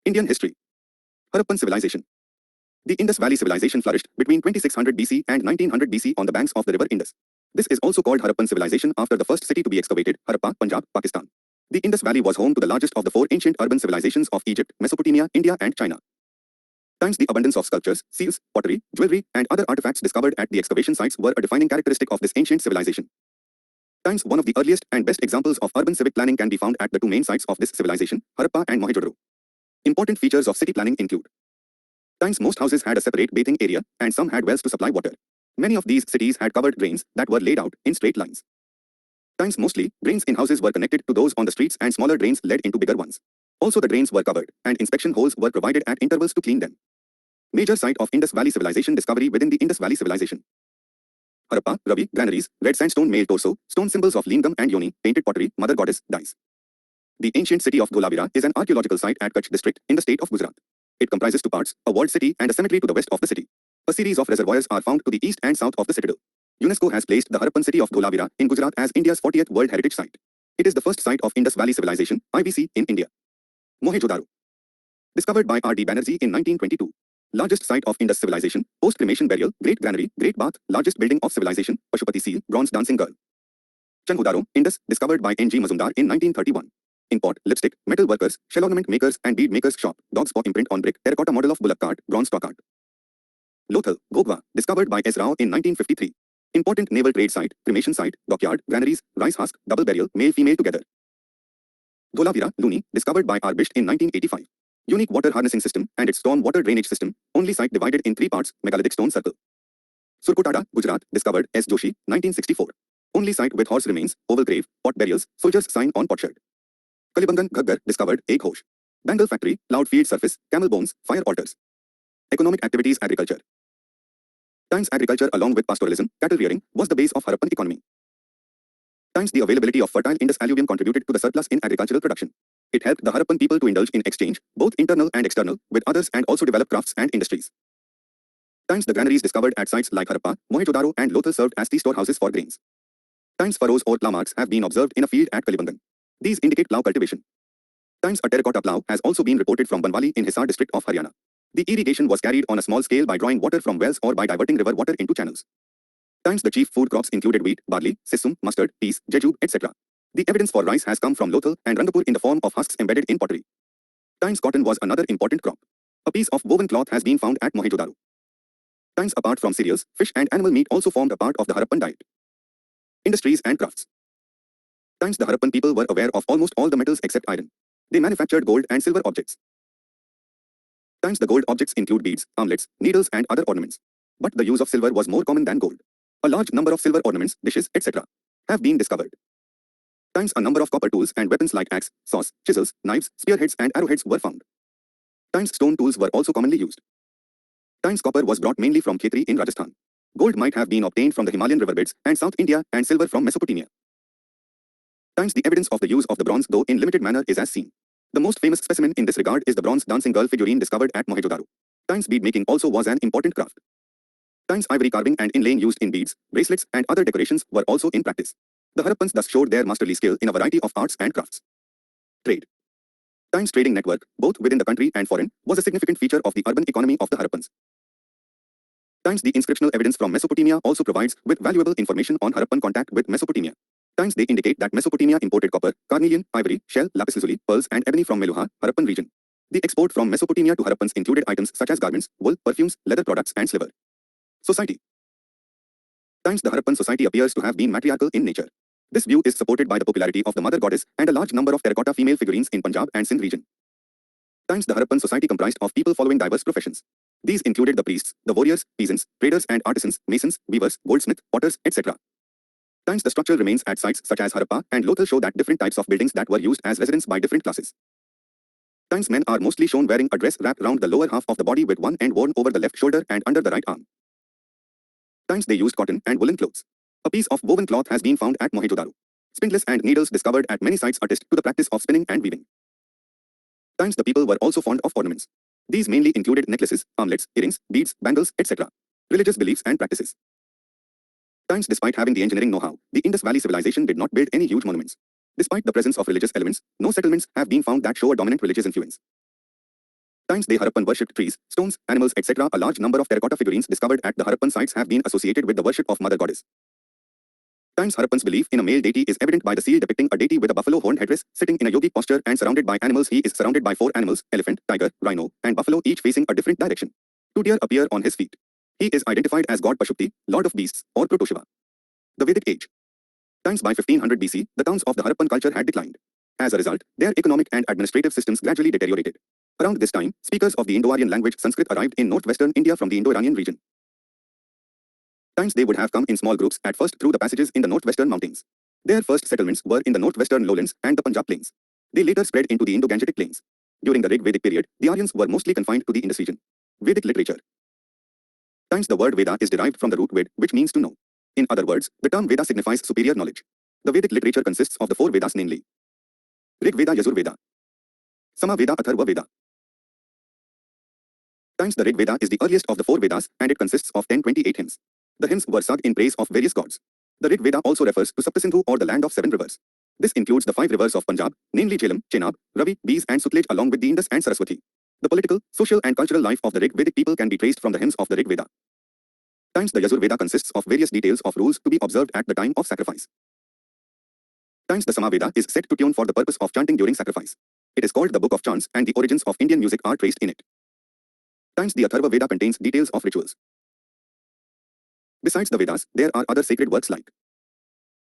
Indian history. Harappan civilization. The Indus Valley civilization flourished between 2600 BC and 1900 BC on the banks of the river Indus. This is also called Harappan civilization after the first city to be excavated, Harappa, Punjab, Pakistan. The Indus Valley was home to the largest of the four ancient urban civilizations of Egypt, Mesopotamia, India and China. Times the abundance of sculptures, seals, pottery, jewelry, and other artifacts discovered at the excavation sites were a defining characteristic of this ancient civilization. Times one of the earliest and best examples of urban civic planning can be found at the two main sites of this civilization, Harappa and Mohenjo-daro. Important features of city planning include: times most houses had a separate bathing area, and some had wells to supply water. Many of these cities had covered drains that were laid out in straight lines. Times mostly, drains in houses were connected to those on the streets and smaller drains led into bigger ones. Also the drains were covered, and inspection holes were provided at intervals to clean them. Major site of Indus Valley civilization discovery within the Indus Valley civilization. Harappa, Ravi, granaries, red sandstone male torso, stone symbols of lingam and yoni, painted pottery, mother goddess, dies. The ancient city of Dholavira is an archaeological site at Kutch district in the state of Gujarat. It comprises two parts, a walled city and a cemetery to the west of the city. A series of reservoirs are found to the east and south of the citadel. UNESCO has placed the Harappan city of Dholavira in Gujarat as India's 40th World Heritage Site. It is the first site of Indus Valley Civilization, IVC, in India. Mohenjo-daro. Discovered by R.D. Banerjee in 1922. Largest site of Indus civilization, post-cremation burial, great granary, great bath, largest building of civilization, Pashupati seal, bronze dancing girl. Changodaro, Indus, discovered by N.G. Mazumdar in 1931. Import, lipstick, metal workers, shell ornament makers and bead makers shop, dog's paw imprint on brick, terracotta model of bullock cart, bronze stock art. Lothal, Gogwa, discovered by S. Rao in 1953. Important naval trade site, cremation site, dockyard, granaries, rice husk, double burial, male-female together. Dholavira, Luni, discovered by R. Bisht in 1985. Unique water harnessing system and its storm water drainage system, only site divided in three parts, megalithic stone circle. Surkotada, Gujarat, discovered S. Joshi, 1964. Only site with horse remains, oval grave, pot burials, soldier's sign on potsherd. Kalibangan, Ghaggar, discovered egg Ghosh. Bangle factory, plowed field surface, camel bones, fire altars. Economic activities, agriculture. Times agriculture along with pastoralism, cattle rearing, was the base of Harappan economy. Times the availability of fertile Indus alluvium contributed to the surplus in agricultural production. It helped the Harappan people to indulge in exchange, both internal and external, with others and also develop crafts and industries. Times the granaries discovered at sites like Harappa, Mohenjo-daro and Lothal served as tea storehouses for grains. Times furrows or plough marks have been observed in a field at Kalibangan. These indicate plough cultivation. Times a terracotta plough has also been reported from Banwali in Hisar district of Haryana. The irrigation was carried on a small scale by drawing water from wells or by diverting river water into channels. Times the chief food crops included wheat, barley, sesum, mustard, peas, jejube, etc. The evidence for rice has come from Lothal and Rangapur in the form of husks embedded in pottery. Times cotton was another important crop. A piece of woven cloth has been found at Mohenjo-daro. Times apart from cereals, fish and animal meat also formed a part of the Harappan diet. Industries and crafts. Times the Harappan people were aware of almost all the metals except iron. They manufactured gold and silver objects. Times the gold objects include beads, armlets, needles and other ornaments. But the use of silver was more common than gold. A large number of silver ornaments, dishes, etc. have been discovered. Times a number of copper tools and weapons like axe, saws, chisels, knives, spearheads and arrowheads were found. Times stone tools were also commonly used. Times copper was brought mainly from Khetri in Rajasthan. Gold might have been obtained from the Himalayan riverbeds and South India and silver from Mesopotamia. Times the evidence of the use of the bronze though in limited manner is as seen. The most famous specimen in this regard is the bronze dancing girl figurine discovered at Mohenjo-daro. Times bead making also was an important craft. Times ivory carving and inlaying used in beads, bracelets and other decorations were also in practice. The Harappans thus showed their masterly skill in a variety of arts and crafts. Trade. Times trading network, both within the country and foreign, was a significant feature of the urban economy of the Harappans. Times the inscriptional evidence from Mesopotamia also provides with valuable information on Harappan contact with Mesopotamia. Times they indicate that Mesopotamia imported copper, carnelian, ivory, shell, lapis lazuli, pearls and ebony from Meluha, Harappan region. The export from Mesopotamia to Harappans included items such as garments, wool, perfumes, leather products and silver. Society. Times the Harappan society appears to have been matriarchal in nature. This view is supported by the popularity of the mother goddess and a large number of terracotta female figurines in Punjab and Sindh region. Times the Harappan society comprised of people following diverse professions. These included the priests, the warriors, peasants, traders and artisans, masons, weavers, goldsmiths, potters, etc. Times the structural remains at sites such as Harappa and Lothal show that different types of buildings that were used as residence by different classes. Times men are mostly shown wearing a dress wrapped around the lower half of the body with one end worn over the left shoulder and under the right arm. Times they used cotton and woolen clothes. A piece of woven cloth has been found at Mohenjo-daro. Spindles and needles discovered at many sites attest to the practice of spinning and weaving. Times the people were also fond of ornaments. These mainly included necklaces, armlets, earrings, beads, bangles, etc. Religious beliefs and practices. Times despite having the engineering know-how, the Indus Valley civilization did not build any huge monuments. Despite the presence of religious elements, no settlements have been found that show a dominant religious influence. Times they Harappan worshipped trees, stones, animals, etc. A large number of terracotta figurines discovered at the Harappan sites have been associated with the worship of Mother Goddess. Times Harappans' belief in a male deity is evident by the seal depicting a deity with a buffalo horn headdress, sitting in a yogic posture and surrounded by animals. He is surrounded by 4 animals, elephant, tiger, rhino, and buffalo, each facing a different direction. 2 deer appear on his feet. He is identified as god Pashupti, lord of beasts, or Protoshiva. The Vedic age. Times by 1500 BC, the towns of the Harappan culture had declined. As a result, their economic and administrative systems gradually deteriorated. Around this time, speakers of the Indo-Aryan language Sanskrit arrived in northwestern India from the Indo-Iranian region. Times they would have come in small groups at first through the passages in the northwestern mountains. Their first settlements were in the northwestern lowlands and the Punjab plains. They later spread into the Indo-Gangetic plains. During the Rig Vedic period, the Aryans were mostly confined to the Indus region. Vedic literature. Times the word Veda is derived from the root Ved, which means to know. In other words, the term Veda signifies superior knowledge. The Vedic literature consists of the 4 Vedas, namely Rig Veda, Yajur Veda, Sama Veda, Atharva Veda. Times the Rig Veda is the earliest of the 4 Vedas and it consists of 1028 hymns. The hymns were sung in praise of various gods. The Rig Veda also refers to Saptasindhu or the land of 7 rivers. This includes the 5 rivers of Punjab, namely Jhelum, Chenab, Ravi, Bees and Sutlej along with the Indus and Saraswati. The political, social and cultural life of the Rig Vedic people can be traced from the hymns of the Rig Veda. Times the Yajur Veda consists of various details of rules to be observed at the time of sacrifice. Times the Sama Veda is set to tune for the purpose of chanting during sacrifice. It is called the Book of Chants and the origins of Indian music are traced in it. Times the Atharva Veda contains details of rituals. Besides the Vedas, there are other sacred works like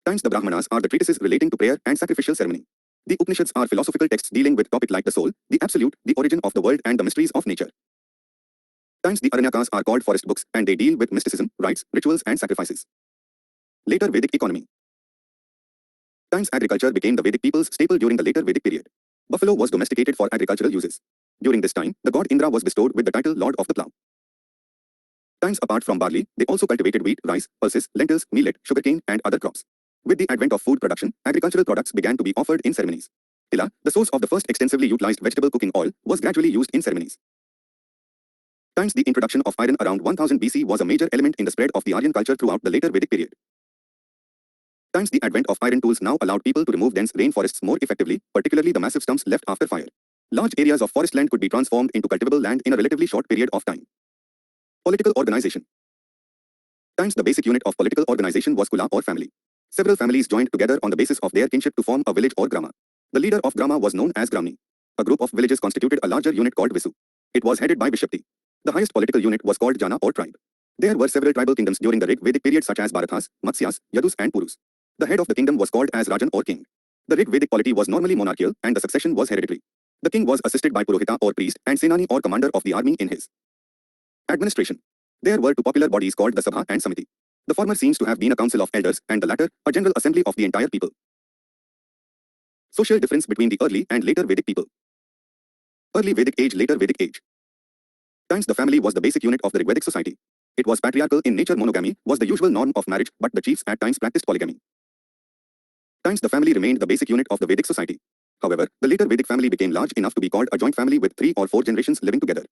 Times the Brahmanas are the treatises relating to prayer and sacrificial ceremony. The Upanishads are philosophical texts dealing with topics like the soul, the absolute, the origin of the world and the mysteries of nature. Times the Aranyakas are called forest books and they deal with mysticism, rites, rituals and sacrifices. Later Vedic economy. Times agriculture became the Vedic people's staple during the later Vedic period. Buffalo was domesticated for agricultural uses. During this time, the god Indra was bestowed with the title Lord of the Plough. Times apart from barley, they also cultivated wheat, rice, pulses, lentils, millet, sugarcane and other crops. With the advent of food production, agricultural products began to be offered in ceremonies. Tilla, the source of the first extensively utilized vegetable cooking oil, was gradually used in ceremonies. Times the introduction of iron around 1000 BC was a major element in the spread of the Aryan culture throughout the later Vedic period. Times the advent of iron tools now allowed people to remove dense rainforests more effectively, particularly the massive stumps left after fire. Large areas of forest land could be transformed into cultivable land in a relatively short period of time. Political organization. Times the basic unit of political organization was Kula or family. Several families joined together on the basis of their kinship to form a village or grama. The leader of grama was known as Gramni. A group of villages constituted a larger unit called Visu. It was headed by Bishapti. The highest political unit was called Jana or tribe. There were several tribal kingdoms during the Rig Vedic period such as Bharathas, Matsyas, Yadus and Purus. The head of the kingdom was called as Rajan or king. The Rig Vedic polity was normally monarchical and the succession was hereditary. The king was assisted by Purohita or priest and Senani or commander of the army in his administration. There were 2 popular bodies called the Sabha and Samiti. The former seems to have been a council of elders and the latter, a general assembly of the entire people. Social difference between the early and later Vedic people. Early Vedic age, later Vedic age. Times the family was the basic unit of the Rigvedic society. It was patriarchal in nature. Monogamy was the usual norm of marriage, but the chiefs at times practiced polygamy. Times the family remained the basic unit of the Vedic society. However, the later Vedic family became large enough to be called a joint family with 3 or 4 generations living together.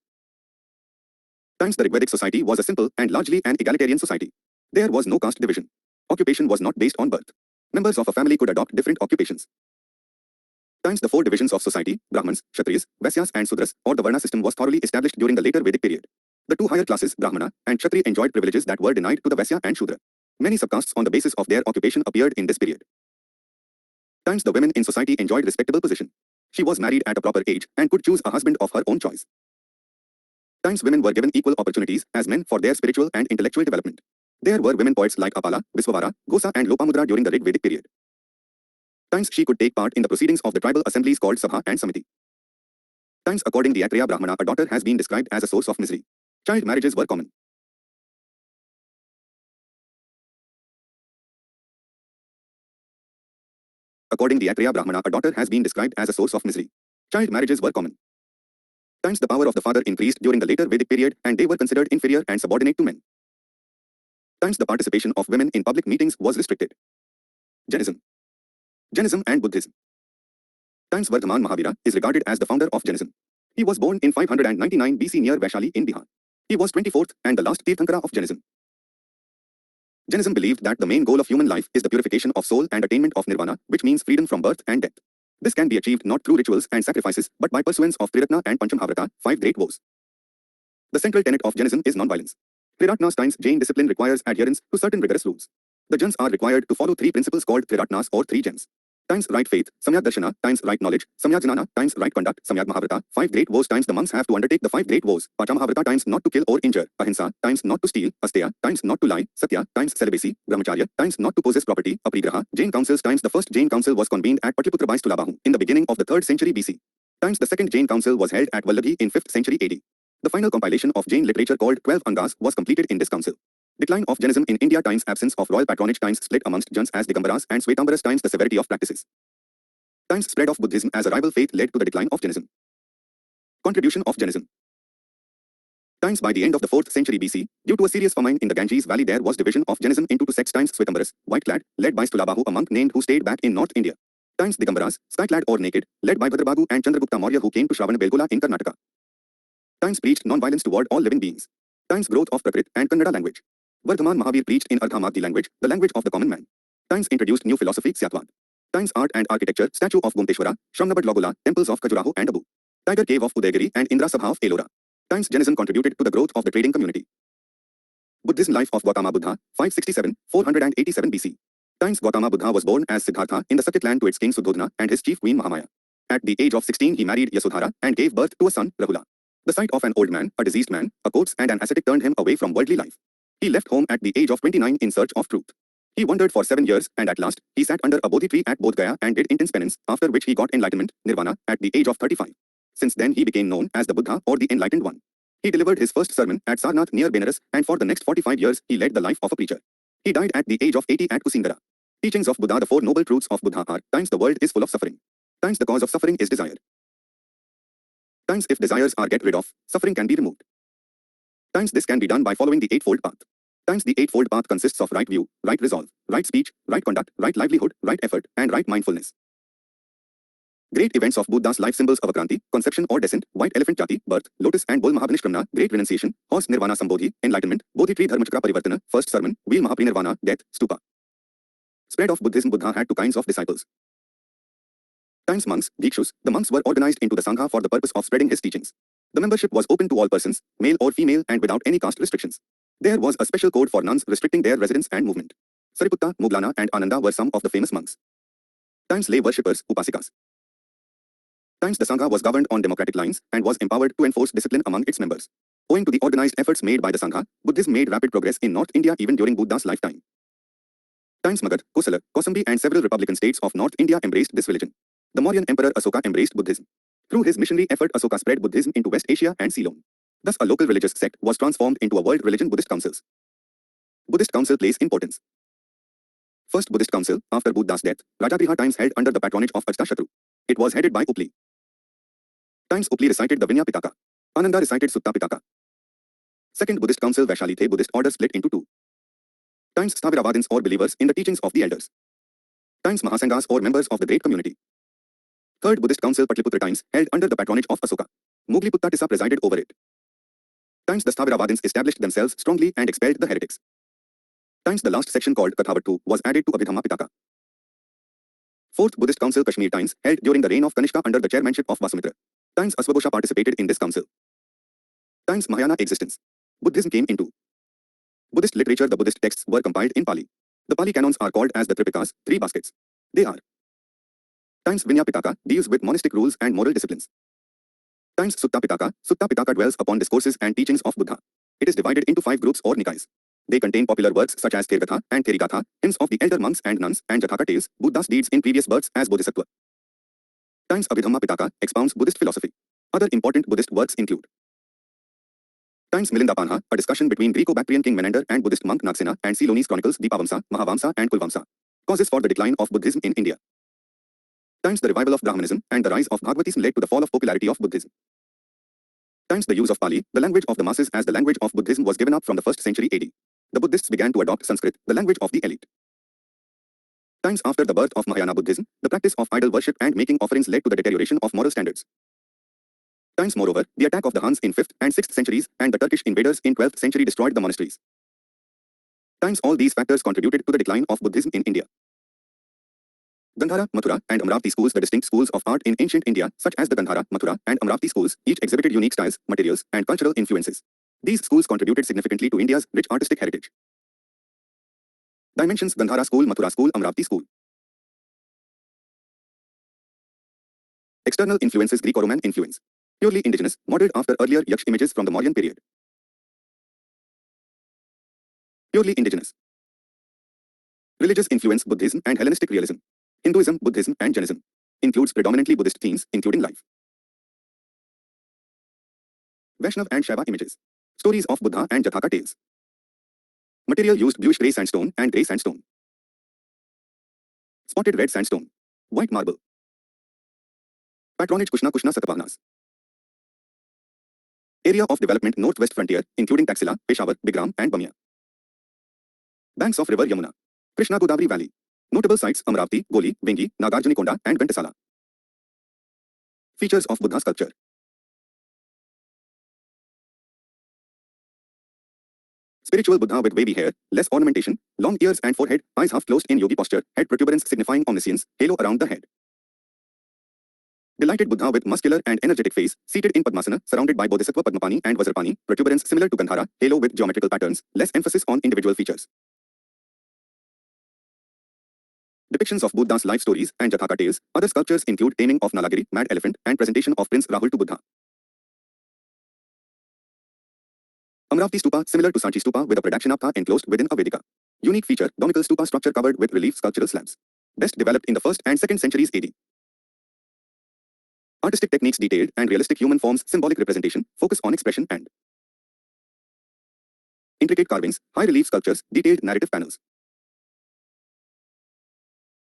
Times the Rigvedic society was a simple and largely an egalitarian society. There was no caste division. Occupation was not based on birth. Members of a family could adopt different occupations. Times the 4 divisions of society, Brahmans, Kshatriyas, Vaisyas and Sudras, or the Varna system was thoroughly established during the later Vedic period. The 2 higher classes, Brahmana and Kshatriya, enjoyed privileges that were denied to the Vaisya and Shudra. Many subcastes on the basis of their occupation appeared in this period. Times the women in society enjoyed respectable position. She was married at a proper age and could choose a husband of her own choice. Times women were given equal opportunities as men for their spiritual and intellectual development. There were women poets like Apala, Viswavara, Gosa and Lopamudra during the Rig Vedic period. Times she could take part in the proceedings of the tribal assemblies called Sabha and Samiti. Times according to the Atriya Brahmana, a daughter has been described as a source of misery. Child marriages were common. According to the Atriya Brahmana, a daughter has been described as a source of misery. Child marriages were common. Times the power of the father increased during the later Vedic period and they were considered inferior and subordinate to men. Times the participation of women in public meetings was restricted. Jainism and Buddhism. Times Vardhaman Mahavira is regarded as the founder of Jainism. He was born in 599 BC near Vaishali in Bihar. He was 24th and the last Tirthankara of Jainism. Jainism believed that the main goal of human life is the purification of soul and attainment of nirvana, which means freedom from birth and death. This can be achieved not through rituals and sacrifices, but by pursuance of Triratna and Panchamahavrata, 5 great vows. The central tenet of Jainism is non-violence. Triratna times Jain discipline requires adherence to certain rigorous rules. The Jains are required to follow 3 principles called Triratnas or 3 gems. Times right faith, Samyak Darshana, times right knowledge, Samyak Jnana, times right conduct, Samyak Mahavrata, 5 great vows times the monks have to undertake the 5 great vows, Pachamahavrata times not to kill or injure, Ahimsa, times not to steal, Asteya, times not to lie, Satya, times celibacy, Brahmacharya, times not to possess property, Aparigraha, Jain councils times the first Jain council was convened at Patliputra by Stulabahu in the beginning of the 3rd century BC. Times the second Jain council was held at Vallabhi in 5th century AD. The final compilation of Jain literature called 12 Angas was completed in this council. Decline of Jainism in India times absence of royal patronage times split amongst Jains as Digambaras and Svetambaras times the severity of practices. Times spread of Buddhism as a rival faith led to the decline of Jainism. Contribution of Jainism. Times by the end of the 4th century BC, due to a serious famine in the Ganges valley there was division of Jainism into 2 sects times Svetambaras, white-clad, led by Stulabahu a monk named who stayed back in North India. Times Digambaras, sky-clad or naked, led by Bhadrabahu and Chandragupta Maurya who came to Shravanabelgola in Karnataka. Times preached non-violence toward all living beings. Times growth of Prakrit and Kannada language. Vardhaman Mahavir preached in Ardhamagdi language, the language of the common man. Times introduced new philosophy Syatwad. Times art and architecture, statue of Gomteshwara, Shramnabad Logola, temples of Khajuraho and Abu. Tiger cave of Udaygiri and Indra Sabha of Elora. Times Jainism contributed to the growth of the trading community. Buddhism life of Gautama Buddha, 567-487 BC. Times Gautama Buddha was born as Siddhartha in the Satyat land to its king Suddhodana and his chief queen Mahamaya. At the age of 16 he married Yasodhara and gave birth to a son, Rahula. The sight of an old man, a diseased man, a corpse and an ascetic turned him away from worldly life. He left home at the age of 29 in search of truth. He wandered for 7 years and at last, he sat under a Bodhi tree at Bodh Gaya and did intense penance, after which he got enlightenment, nirvana, at the age of 35. Since then he became known as the Buddha or the Enlightened One. He delivered his first sermon at Sarnath near Benares and for the next 45 years he led the life of a preacher. He died at the age of 80 at Kusingara. Teachings of Buddha. The 4 noble truths of Buddha are, times the world is full of suffering. Times the cause of suffering is desire. Times if desires are get rid of, suffering can be removed. Times this can be done by following the eightfold path. Times the eightfold path consists of right view, right resolve, right speech, right conduct, right livelihood, right effort, and right mindfulness. Great events of Buddha's life symbols: Avakranti, conception or descent, white elephant jati, birth, lotus and bull Mahabhinishkramna, great renunciation, horse nirvana sambodhi, enlightenment, bodhi tree dharmachakra parivartana, first sermon, wheel Mahaprinirvana, death, stupa. Spread of Buddhism. Buddha had 2 kinds of disciples. Times monks, Dikshus, the monks were organized into the Sangha for the purpose of spreading his teachings. The membership was open to all persons, male or female and without any caste restrictions. There was a special code for nuns restricting their residence and movement. Sariputta, Muglana and Ananda were some of the famous monks. Times lay worshippers, Upasikas. Times the Sangha was governed on democratic lines and was empowered to enforce discipline among its members. Owing to the organized efforts made by the Sangha, Buddhism made rapid progress in North India even during Buddha's lifetime. Times Magad, Kosala, Kosambi and several republican states of North India embraced this religion. The Mauryan Emperor Asoka embraced Buddhism. Through his missionary effort Asoka spread Buddhism into West Asia and Ceylon. Thus a local religious sect was transformed into a world religion. Buddhist councils. Buddhist council place importance. First Buddhist council, after Buddha's death, Rajagriha times held under the patronage of Ajtashatru. It was headed by Upli. Times Upli recited the Vinaya Pitaka. Ananda recited Sutta Pitaka. Second Buddhist council Vaishali The Buddhist order split into 2. Times Sthaviravadins or believers in the teachings of the elders. Times Mahasanghas or members of the great community. Third Buddhist council Patliputra times held under the patronage of Asoka. Mugliputta Tissa presided over it. Times the Sthaviravadins established themselves strongly and expelled the heretics. Times the last section called Kathavattu was added to Abhidhamma Pitaka. Fourth Buddhist council Kashmir times held during the reign of Kanishka under the chairmanship of Vasumitra. Times Aswagosha participated in this council. Times Mahayana existence. Buddhism came into Buddhist literature. The Buddhist texts were compiled in Pali. The Pali canons are called as the Tripikas, 3 baskets. They are times Vinaya Pitaka deals with monastic rules and moral disciplines. Times Sutta Pitaka dwells upon discourses and teachings of Buddha. It is divided into 5 groups or nikayas. They contain popular works such as Therigatha and Therigatha, hymns of the elder monks and nuns, and Jathaka tales, Buddha's deeds in previous births as Bodhisattva. Times Abhidhamma Pitaka expounds Buddhist philosophy. Other important Buddhist works include Times Milindapanha, a discussion between Greco-Bactrian king Menander and Buddhist monk Nagsena, and Ceylonese chronicles Dipavamsa, Mahavamsa and Kulvamsa. Causes for the decline of Buddhism in India. Times the revival of Brahmanism and the rise of Bhagavatism led to the fall of popularity of Buddhism. Times the use of Pali, the language of the masses as the language of Buddhism, was given up from the 1st century AD. The Buddhists began to adopt Sanskrit, the language of the elite. Times after the birth of Mahayana Buddhism, the practice of idol worship and making offerings led to the deterioration of moral standards. Times moreover, the attack of the Huns in 5th and 6th centuries and the Turkish invaders in 12th century destroyed the monasteries. Times all these factors contributed to the decline of Buddhism in India. Gandhara, Mathura, and Amravati schools, the distinct schools of art in ancient India, such as the Gandhara, Mathura, and Amravati schools, each exhibited unique styles, materials, and cultural influences. These schools contributed significantly to India's rich artistic heritage. Dimensions: Gandhara School, Mathura School, Amravati School. External influences: Greco-Roman influence. Purely indigenous, modeled after earlier Yaksh images from the Mauryan period. Purely indigenous. Religious influence: Buddhism and Hellenistic realism. Hinduism, Buddhism, and Jainism. Includes predominantly Buddhist themes, including life. Vaishnav and Shaiva images. Stories of Buddha and Jathaka tales. Material used: bluish grey sandstone and grey sandstone. Spotted red sandstone. White marble. Patronage: Kushna Kushna Satavahanas. Area of development: northwest frontier, including Taxila, Peshawar, Bigram, and Bamia. Banks of river Yamuna. Krishna Godavari Valley. Notable sites: Amravati, Goli, Vengi, Nagarjunikonda, and Ghantasala. Features of Buddha sculpture. Spiritual Buddha with wavy hair, less ornamentation, long ears and forehead, eyes half closed in yogi posture, head protuberance signifying omniscience, halo around the head. Delighted Buddha with muscular and energetic face, seated in Padmasana, surrounded by Bodhisattva Padmapani and Vajrapani, protuberance similar to Gandhara, halo with geometrical patterns, less emphasis on individual features. Depictions of Buddha's life stories and Jathaka tales. Other sculptures include taming of Nalagiri, mad elephant, and presentation of Prince Rahul to Buddha. Amravati Stupa, similar to Sanchi Stupa with a Pradakshinapath enclosed within a Vedika. Unique feature: Dominical Stupa structure covered with relief sculptural slabs. Best developed in the 1st and 2nd centuries AD. Artistic techniques: detailed and realistic human forms, symbolic representation, focus on expression and intricate carvings, high relief sculptures, detailed narrative panels.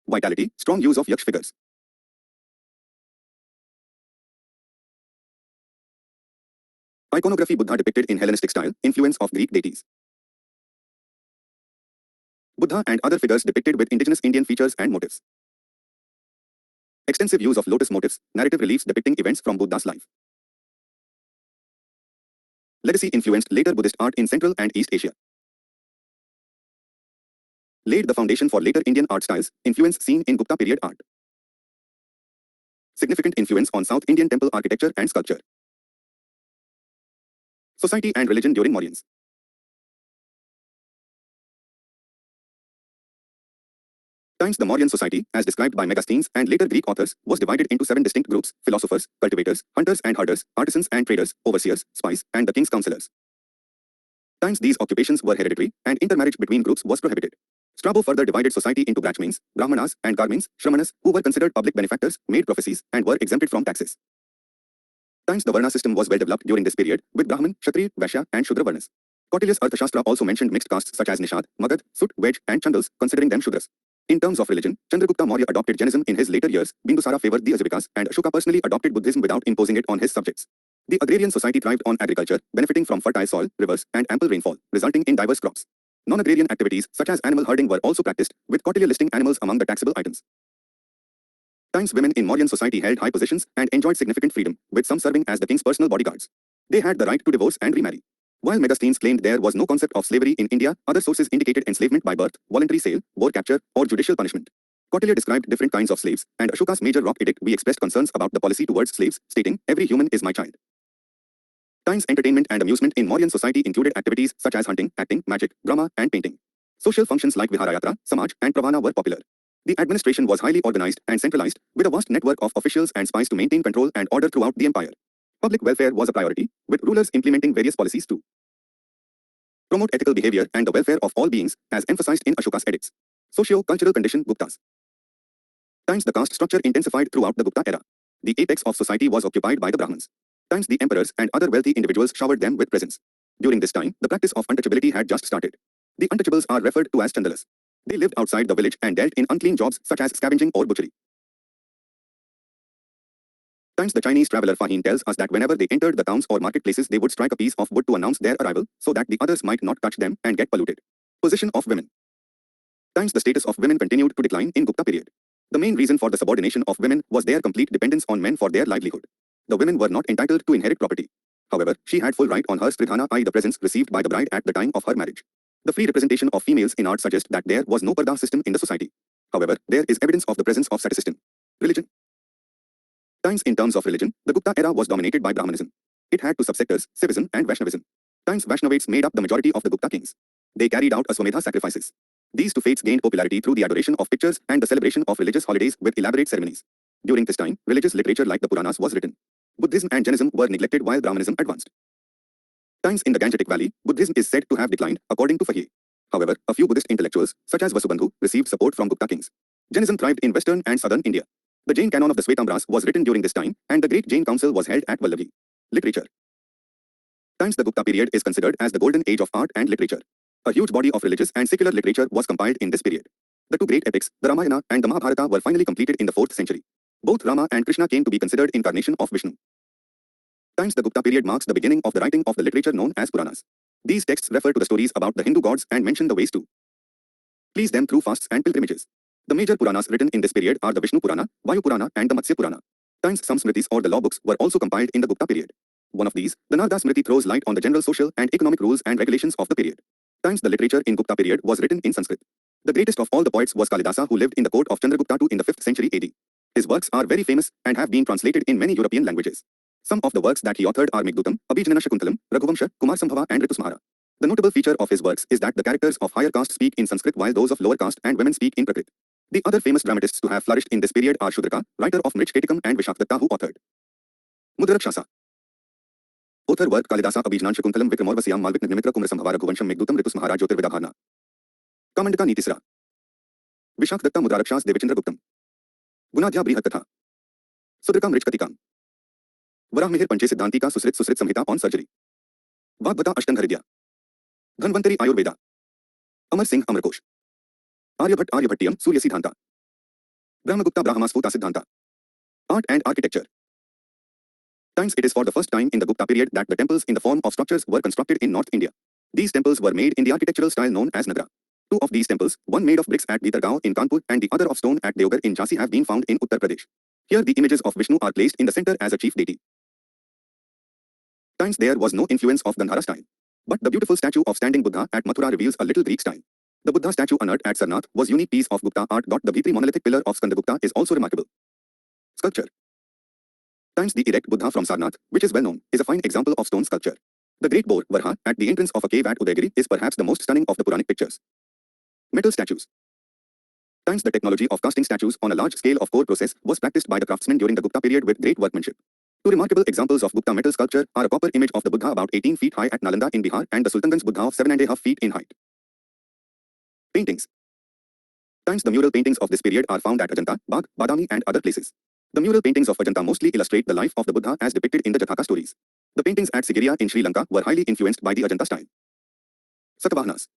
Vitality: strong use of Yaksh figures. Iconography: Buddha depicted in Hellenistic style, influence of Greek deities. Buddha and other figures depicted with indigenous Indian features and motifs. Extensive use of lotus motifs, narrative reliefs depicting events from Buddha's life. Legacy influenced later Buddhist art in Central and East Asia. Laid the foundation for later Indian art styles, influence seen in Gupta period art. Significant influence on South Indian temple architecture and sculpture. Society and religion during Mauryans. Times: the Mauryan society, as described by Megasthenes and later Greek authors, was divided into 7 distinct groups: philosophers, cultivators, hunters and herders, artisans and traders, overseers, spies, and the king's counselors. Times: these occupations were hereditary, and intermarriage between groups was prohibited. Strabo further divided society into Brahmanes, Brahmanas, and Karmins, Shramanas, who were considered public benefactors, made prophecies, and were exempted from taxes. Times: the Varna system was well developed during this period, with Brahman, Kshatriya, Vaishya, and Shudra Varnas. Kautilya's Arthashastra also mentioned mixed castes such as Nishad, Magad, Sut, Wej, and Chandals, considering them Shudras. In terms of religion, Chandragupta Maurya adopted Jainism in his later years, Bindusara favored the Ajivikas, and Ashoka personally adopted Buddhism without imposing it on his subjects. The agrarian society thrived on agriculture, benefiting from fertile soil, rivers, and ample rainfall, resulting in diverse crops. Non-agrarian activities such as animal herding were also practiced, with Kautilya listing animals among the taxable items. Times: women in Mauryan society held high positions and enjoyed significant freedom, with some serving as the king's personal bodyguards. They had the right to divorce and remarry. While Megasthenes claimed there was no concept of slavery in India, other sources indicated enslavement by birth, voluntary sale, war capture, or judicial punishment. Kautilya described different kinds of slaves, and Ashoka's major rock edict we expressed concerns about the policy towards slaves, stating, "Every human is my child." Times: entertainment and amusement in Mauryan society included activities such as hunting, acting, magic, drama, and painting. Social functions like Viharayatra, Samaj, and Pravana were popular. The administration was highly organized and centralized, with a vast network of officials and spies to maintain control and order throughout the empire. Public welfare was a priority, with rulers implementing various policies to promote ethical behavior and the welfare of all beings, as emphasized in Ashoka's edicts. Socio-cultural condition: Guptas. Times: the caste structure intensified throughout the Gupta era. The apex of society was occupied by the Brahmins. Times: the emperors and other wealthy individuals showered them with presents. During this time, the practice of untouchability had just started. The untouchables are referred to as Chandalas. They lived outside the village and dealt in unclean jobs such as scavenging or butchery. Times: the Chinese traveler Fahim tells us that whenever they entered the towns or marketplaces, they would strike a piece of wood to announce their arrival, so that the others might not touch them and get polluted. Position of women. Times: the status of women continued to decline in Gupta period. The main reason for the subordination of women was their complete dependence on men for their livelihood. The women were not entitled to inherit property. However, she had full right on her stridhana, i.e. the presents received by the bride at the time of her marriage. The free representation of females in art suggests that there was no parda system in the society. However, there is evidence of the presence of satiricist religion. Times in terms of religion, the Gupta era was dominated by Brahmanism. It had two subsectors, Sivism and Vaishnavism. Times Vaishnavites made up the majority of the Gupta kings. They carried out Aswamedha sacrifices. These two faiths gained popularity through the adoration of pictures and the celebration of religious holidays with elaborate ceremonies. During this time, religious literature like the Puranas was written. Buddhism and Jainism were neglected while Brahmanism advanced. Times in the Gangetic Valley, Buddhism is said to have declined, according to Fahie. However, a few Buddhist intellectuals, such as Vasubandhu, received support from Gupta kings. Jainism thrived in western and southern India. The Jain canon of the Svetambaras was written during this time, and the Great Jain Council was held at Vallabhi. Literature. Times the Gupta period is considered as the golden age of art and literature. A huge body of religious and secular literature was compiled in this period. The two great epics, the Ramayana and the Mahabharata, were finally completed in the 4th century. Both Rama and Krishna came to be considered incarnation of Vishnu. Times the Gupta period marks the beginning of the writing of the literature known as Puranas. These texts refer to the stories about the Hindu gods and mention the ways to please them through fasts and pilgrimages. The major Puranas written in this period are the Vishnu Purana, Vayu Purana and the Matsya Purana. Times some Smritis or the law books were also compiled in the Gupta period. One of these, the Narada Smriti, throws light on the general social and economic rules and regulations of the period. Times the literature in Gupta period was written in Sanskrit. The greatest of all the poets was Kalidasa, who lived in the court of Chandragupta II in the 5th century AD. His works are very famous and have been translated in many European languages. Some of the works that he authored are Megdutam, Abhijanana Shakuntalam, Raghuvamsha, Kumar Sambhava and Ritusmahara. The notable feature of his works is that the characters of higher caste speak in Sanskrit while those of lower caste and women speak in Prakrit. The other famous dramatists to have flourished in this period are Shudraka, writer of Mrich and Vishakdatta, who authored Mudarakshasa. Author work Kalidasa Abhijanan Shakuntalam Vikramorbasiyam Malvik Nimitra Kumar Sambhava Raghuvamsham Megdutam Ritusmahara Jyotirvidabharna. Kamandaka Nitisra. Vishakdatta Mudarakshas Devichandra Guptam. Gunadhya Brihat Katha. Sudraka Mrichkatikam. Varahmihir Panche Siddhantika Susrit Samhita on surgery. Vagbata Ashtang Haridya. Dhanvantari Ayurveda. Amar Singh Amarkosh. Aryabhat Aryabhattiyam Surya Siddhanta. Brahmagupta Brahmasputa Siddhanta. Art and architecture. Times it is for the first time in the Gupta period that the temples in the form of structures were constructed in North India. These temples were made in the architectural style known as Nagara. Two of these temples, one made of bricks at Bitargaon in Kanpur and the other of stone at Deoghar in Jhansi, have been found in Uttar Pradesh. Here the images of Vishnu are placed in the center as a chief deity. Times there was no influence of Gandhara style. But the beautiful statue of standing Buddha at Mathura reveals a little Greek style. The Buddha statue unearthed at Sarnath was unique piece of Gupta art. The Bhitri monolithic pillar of Skandagupta is also remarkable. Sculpture. Times the erect Buddha from Sarnath, which is well known, is a fine example of stone sculpture. The great boar, Varha, at the entrance of a cave at Udaygiri is perhaps the most stunning of the Puranic pictures. Metal statues. Times the technology of casting statues on a large scale of core process was practiced by the craftsmen during the Gupta period with great workmanship. Two remarkable examples of Gupta metal sculpture are a copper image of the Buddha about 18 feet high at Nalanda in Bihar and the Sultanganj Buddha of 7.5 feet in height. Paintings. Times the mural paintings of this period are found at Ajanta, Bagh, Badami and other places. The mural paintings of Ajanta mostly illustrate the life of the Buddha as depicted in the Jataka stories. The paintings at Sigiriya in Sri Lanka were highly influenced by the Ajanta style. Satavahanas.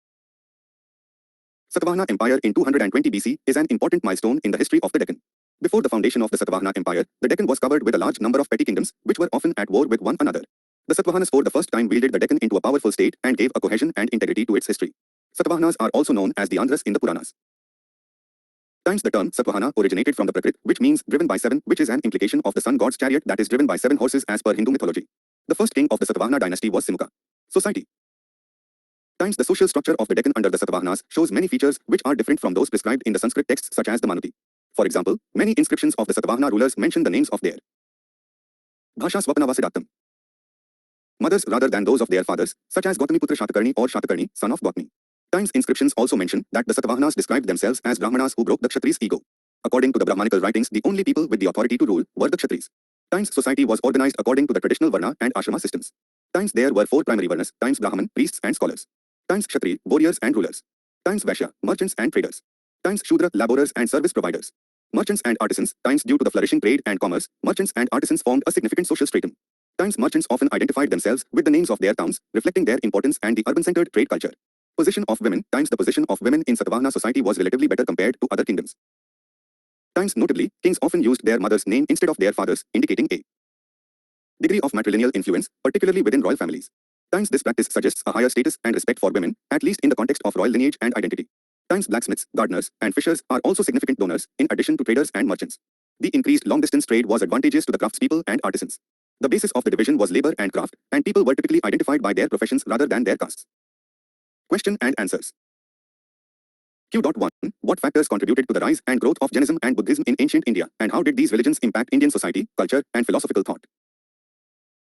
Satavahana Empire in 220 BC is an important milestone in the history of the Deccan. Before the foundation of the Satavahana Empire, the Deccan was covered with a large number of petty kingdoms, which were often at war with one another. The Satavahanas for the first time wielded the Deccan into a powerful state and gave a cohesion and integrity to its history. Satavahanas are also known as the Andhras in the Puranas. Times the term Satvahana originated from the Prakrit, which means driven by 7, which is an implication of the sun god's chariot that is driven by 7 horses as per Hindu mythology. The first king of the Satavahana dynasty was Simukha. Society. Times the social structure of the Deccan under the Satavahanas shows many features which are different from those prescribed in the Sanskrit texts such as the Manuti. For example, many inscriptions of the Satavahana rulers mention the names of their Bhasha Swapnavasidatam mothers rather than those of their fathers, such as Gautamiputra Shatakarni or Shatakarni, son of Gautami. Times inscriptions also mention that the Satavahanas described themselves as Brahmanas who broke the Kshatri's ego. According to the Brahmanical writings, the only people with the authority to rule were the Kshatris. Times society was organized according to the traditional Varna and Ashrama systems. Times there were 4 primary Varnas, times Brahman, priests and scholars. Times Kshatri, warriors and rulers. Times Vaishya, merchants and traders. Times Shudra, laborers and service providers. Merchants and artisans. Times due to the flourishing trade and commerce, merchants and artisans formed a significant social stratum. Times merchants often identified themselves with the names of their towns, reflecting their importance and the urban-centered trade culture. Position of women. Times the position of women in Satavahana society was relatively better compared to other kingdoms. Times notably, kings often used their mother's name instead of their father's, indicating a degree of matrilineal influence, particularly within royal families. Times this practice suggests a higher status and respect for women, at least in the context of royal lineage and identity. Times blacksmiths, gardeners, and fishers are also significant donors, in addition to traders and merchants. The increased long-distance trade was advantageous to the craftspeople and artisans. The basis of the division was labor and craft, and people were typically identified by their professions rather than their castes. Question and answers. Q.1 What factors contributed to the rise and growth of Jainism and Buddhism in ancient India, and how did these religions impact Indian society, culture, and philosophical thought?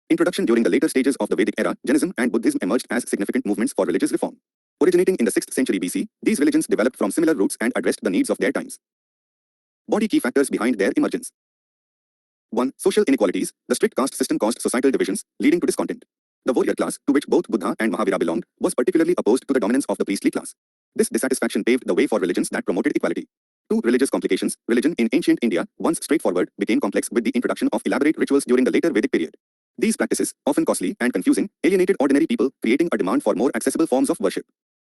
Introduction. During the later stages of the Vedic era, Jainism and Buddhism emerged as significant movements for religious reform. Originating in the 6th century BC, these religions developed from similar roots and addressed the needs of their times. Body key factors behind their emergence. 1. Social inequalities. The strict caste system caused societal divisions, leading to discontent. The warrior class, to which both Buddha and Mahavira belonged, was particularly opposed to the dominance of the priestly class. This dissatisfaction paved the way for religions that promoted equality. 2. Religious complications. Religion in ancient India, once straightforward, became complex with the introduction of elaborate rituals during the later Vedic period. These practices, often costly and confusing, alienated ordinary people, creating a demand for more accessible forms of worship.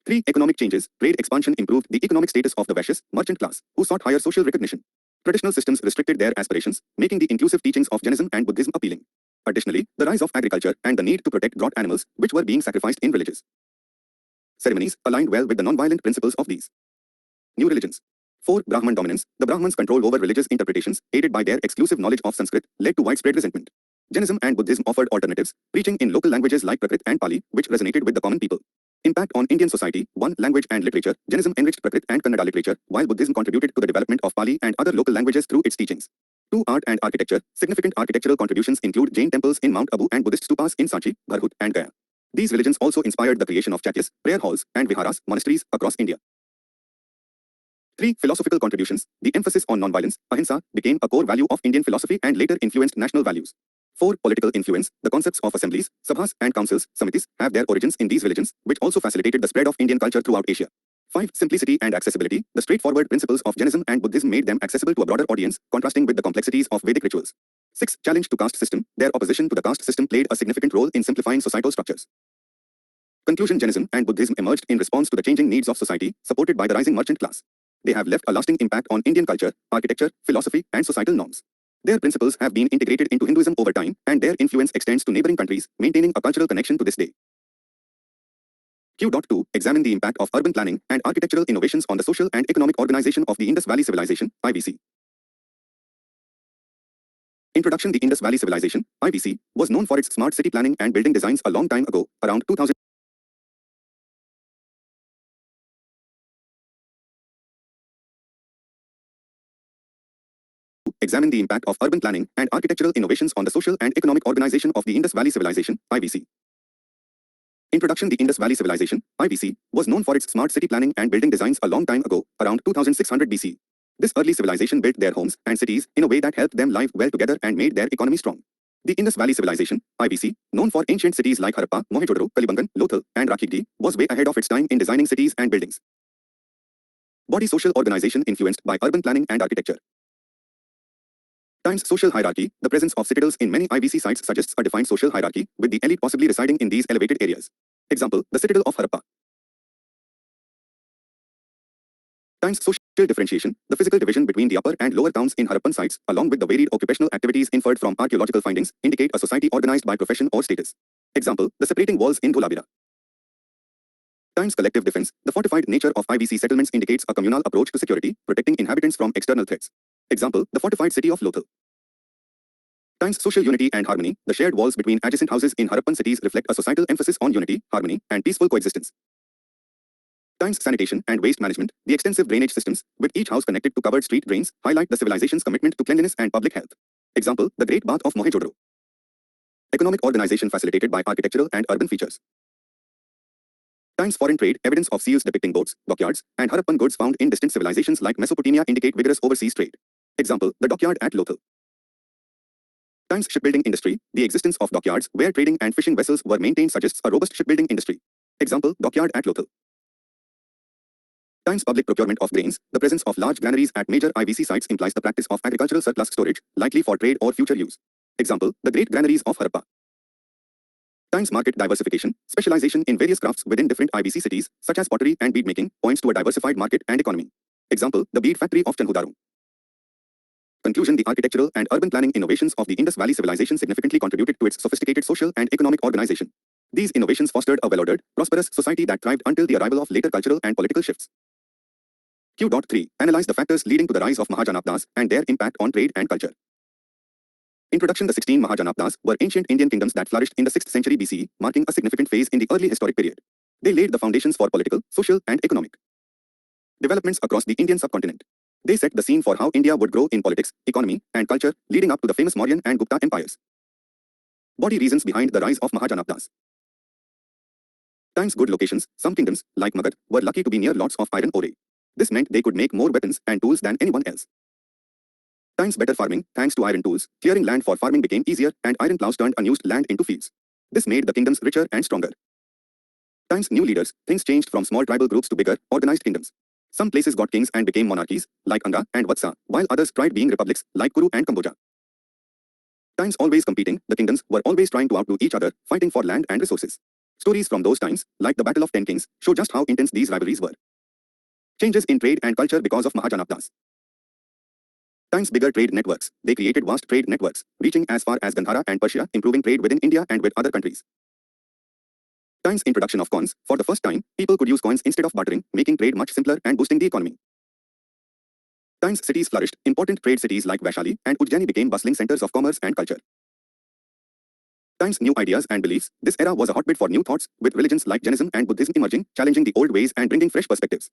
3. Economic changes. Trade expansion improved the economic status of the Vaishyas, merchant class, who sought higher social recognition. Traditional systems restricted their aspirations, making the inclusive teachings of Jainism and Buddhism appealing. Additionally, the rise of agriculture and the need to protect draught animals, which were being sacrificed in religious ceremonies, aligned well with the non-violent principles of these new religions. 4. Brahman dominance. The Brahmans' control over religious interpretations, aided by their exclusive knowledge of Sanskrit, led to widespread resentment. Jainism and Buddhism offered alternatives, preaching in local languages like Prakrit and Pali, which resonated with the common people. Impact on Indian society. 1. Language and literature. Jainism enriched Prakrit and Kannada literature, while Buddhism contributed to the development of Pali and other local languages through its teachings. 2. Art and architecture. Significant architectural contributions include Jain temples in Mount Abu and Buddhist stupas in Sanchi, Bharhut, and Gaya. These religions also inspired the creation of chaityas, prayer halls, and viharas, monasteries, across India. 3. Philosophical contributions. The emphasis on nonviolence, ahimsa, became a core value of Indian philosophy and later influenced national values. 4. Political influence. The concepts of assemblies, sabhas, and councils, samitis, have their origins in these religions, which also facilitated the spread of Indian culture throughout Asia. 5. Simplicity and accessibility. The straightforward principles of Jainism and Buddhism made them accessible to a broader audience, contrasting with the complexities of Vedic rituals. 6. Challenge to caste system. Their opposition to the caste system played a significant role in simplifying societal structures. Conclusion. Jainism and Buddhism emerged in response to the changing needs of society, supported by the rising merchant class. They have left a lasting impact on Indian culture, architecture, philosophy, and societal norms. Their principles have been integrated into Hinduism over time, and their influence extends to neighboring countries, maintaining a cultural connection to this day. Q.2 Examine the impact of urban planning and architectural innovations on the social and economic organization of the Indus Valley Civilization, IVC. Introduction. The Indus Valley Civilization, IVC, was known for its smart city planning and building designs a long time ago, around 2000. Examine the impact of urban planning and architectural innovations on the social and economic organization of the Indus Valley Civilization, IVC. Introduction. The Indus Valley Civilization, IVC, was known for its smart city planning and building designs a long time ago, around 2600 BC. This early civilization built their homes and cities in a way that helped them live well together and made their economy strong. The Indus Valley Civilization, IVC, known for ancient cities like Harappa, Mohenjo-daro, Kalibangan, Lothal, and Rakhigarh, was way ahead of its time in designing cities and buildings. Body. Social organization influenced by urban planning and architecture. Times. Social hierarchy. The presence of citadels in many IVC sites suggests a defined social hierarchy, with the elite possibly residing in these elevated areas. Example, the citadel of Harappa. Times. Social differentiation. The physical division between the upper and lower towns in Harappan sites, along with the varied occupational activities inferred from archaeological findings, indicate a society organized by profession or status. Example, the separating walls in Dholavira. Times. Collective defense. The fortified nature of IVC settlements indicates a communal approach to security, protecting inhabitants from external threats. Example, the fortified city of Lothal. Times. Social unity and harmony. The shared walls between adjacent houses in Harappan cities reflect a societal emphasis on unity, harmony, and peaceful coexistence. Times. Sanitation and waste management. The extensive drainage systems, with each house connected to covered street drains, highlight the civilization's commitment to cleanliness and public health. Example, the Great Bath of Mohenjo-daro. Economic organization facilitated by architectural and urban features. Times. Foreign trade. Evidence of seals depicting boats, dockyards, and Harappan goods found in distant civilizations like Mesopotamia indicate vigorous overseas trade. Example, the dockyard at Lothal. Times. Shipbuilding industry. The existence of dockyards where trading and fishing vessels were maintained suggests a robust shipbuilding industry. Example, dockyard at Lothal. Times. Public procurement of grains. The presence of large granaries at major IVC sites implies the practice of agricultural surplus storage, likely for trade or future use. Example, the great granaries of Harappa. Times. Market diversification. Specialization in various crafts within different IVC cities, such as pottery and bead making, points to a diversified market and economy. Example, the bead factory of Chanhudaru. Conclusion. The architectural and urban planning innovations of the Indus Valley Civilization significantly contributed to its sophisticated social and economic organization. These innovations fostered a well-ordered, prosperous society that thrived until the arrival of later cultural and political shifts. Q.3 Analyze the factors leading to the rise of Mahajanapdas and their impact on trade and culture. Introduction. The 16 Mahajanapdas were ancient Indian kingdoms that flourished in the 6th century BCE, marking a significant phase in the early historic period. They laid the foundations for political, social, and economic Developments across the Indian subcontinent. They set the scene for how India would grow in politics, economy, and culture, leading up to the famous Mauryan and Gupta empires. Body reasons behind the rise of Mahajanaptas. Times good locations. Some kingdoms, like Magad, were lucky to be near lots of iron ore. This meant they could make more weapons and tools than anyone else. Times better farming. Thanks to iron tools, clearing land for farming became easier, and iron plows turned unused land into fields. This made the kingdoms richer and stronger. Times new leaders. Things changed from small tribal groups to bigger, organized kingdoms. Some places got kings and became monarchies, like Anga and Vatsa, while others tried being republics, like Kuru and Kamboja. Times always competing. The kingdoms were always trying to outdo each other, fighting for land and resources. Stories from those times, like the Battle of Ten Kings, show just how intense these rivalries were. Changes in trade and culture because of Mahajanaptas. Times bigger trade networks. They created vast trade networks, reaching as far as Gandhara and Persia, improving trade within India and with other countries. Times introduction of coins. For the first time, people could use coins instead of bartering, making trade much simpler and boosting the economy. Times cities flourished. Important trade cities like Vaishali and Ujjaini became bustling centers of commerce and culture. Times new ideas and beliefs. This era was a hotbed for new thoughts, with religions like Jainism and Buddhism emerging, challenging the old ways and bringing fresh perspectives.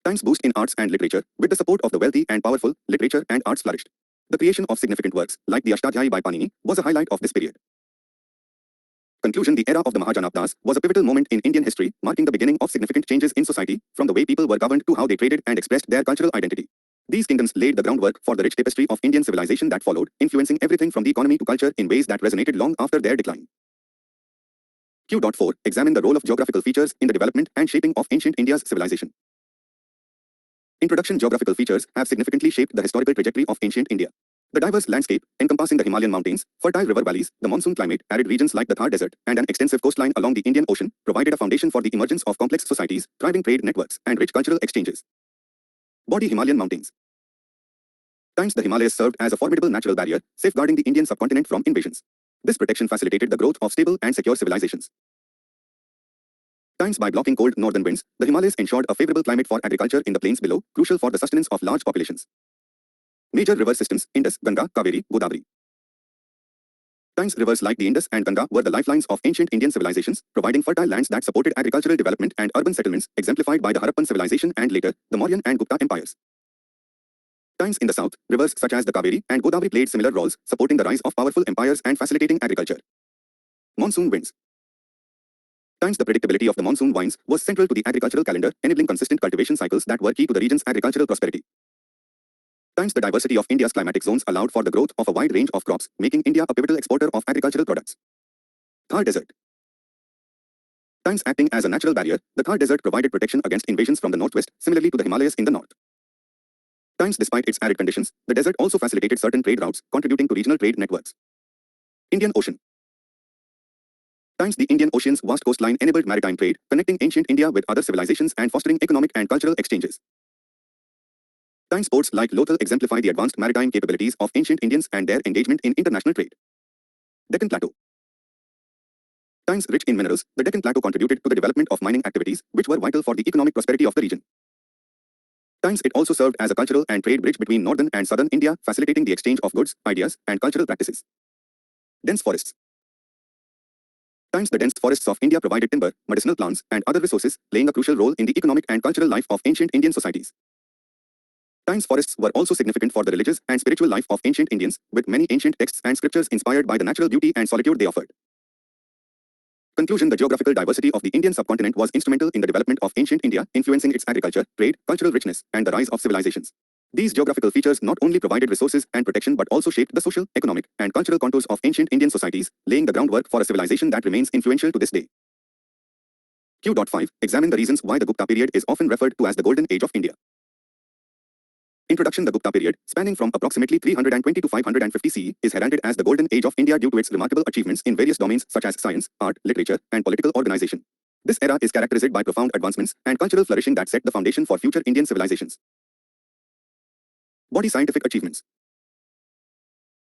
Times boost in arts and literature. With the support of the wealthy and powerful, literature and arts flourished. The creation of significant works, like the Ashtadhyayi by Panini, was a highlight of this period. Conclusion. The era of the Mahajanaptas was a pivotal moment in Indian history, marking the beginning of significant changes in society, from the way people were governed to how they traded and expressed their cultural identity. These kingdoms laid the groundwork for the rich tapestry of Indian civilization that followed, influencing everything from the economy to culture in ways that resonated long after their decline. Q.4. Examine the role of geographical features in the development and shaping of ancient India's civilization. Introduction. Geographical features have significantly shaped the historical trajectory of ancient India. The diverse landscape, encompassing the Himalayan mountains, fertile river valleys, the monsoon climate, arid regions like the Thar Desert, and an extensive coastline along the Indian Ocean, provided a foundation for the emergence of complex societies, thriving trade networks, and rich cultural exchanges. Body. Himalayan mountains. Times the Himalayas served as a formidable natural barrier, safeguarding the Indian subcontinent from invasions. This protection facilitated the growth of stable and secure civilizations. Times by blocking cold northern winds, the Himalayas ensured a favorable climate for agriculture in the plains below, crucial for the sustenance of large populations. Major river systems: Indus, Ganga, Kaveri, Godavari. Times rivers like the Indus and Ganga were the lifelines of ancient Indian civilizations, providing fertile lands that supported agricultural development and urban settlements, exemplified by the Harappan civilization and later, the Mauryan and Gupta empires. Times in the south, rivers such as the Kaveri and Godavari played similar roles, supporting the rise of powerful empires and facilitating agriculture. Monsoon winds. Times the predictability of the monsoon winds was central to the agricultural calendar, enabling consistent cultivation cycles that were key to the region's agricultural prosperity. Times the diversity of India's climatic zones allowed for the growth of a wide range of crops, making India a pivotal exporter of agricultural products. Thar Desert. Times acting as a natural barrier, the Thar Desert provided protection against invasions from the northwest, similarly to the Himalayas in the north. Times despite its arid conditions, the desert also facilitated certain trade routes, contributing to regional trade networks. Indian Ocean. Times the Indian Ocean's vast coastline enabled maritime trade, connecting ancient India with other civilizations and fostering economic and cultural exchanges. Times ports like Lothal exemplify the advanced maritime capabilities of ancient Indians and their engagement in international trade. Deccan Plateau. Times rich in minerals, the Deccan Plateau contributed to the development of mining activities, which were vital for the economic prosperity of the region. Times it also served as a cultural and trade bridge between northern and southern India, facilitating the exchange of goods, ideas, and cultural practices. Dense forests. Times the dense forests of India provided timber, medicinal plants, and other resources, playing a crucial role in the economic and cultural life of ancient Indian societies. Times forests were also significant for the religious and spiritual life of ancient Indians, with many ancient texts and scriptures inspired by the natural beauty and solitude they offered. Conclusion. The geographical diversity of the Indian subcontinent was instrumental in the development of ancient India, influencing its agriculture, trade, cultural richness, and the rise of civilizations. These geographical features not only provided resources and protection but also shaped the social, economic, and cultural contours of ancient Indian societies, laying the groundwork for a civilization that remains influential to this day. Q.5. Examine the reasons why the Gupta period is often referred to as the Golden Age of India. Introduction. The Gupta period, spanning from approximately 320 to 550 CE, is heralded as the Golden Age of India due to its remarkable achievements in various domains such as science, art, literature, and political organization. This era is characterized by profound advancements and cultural flourishing that set the foundation for future Indian civilizations. Body scientific achievements.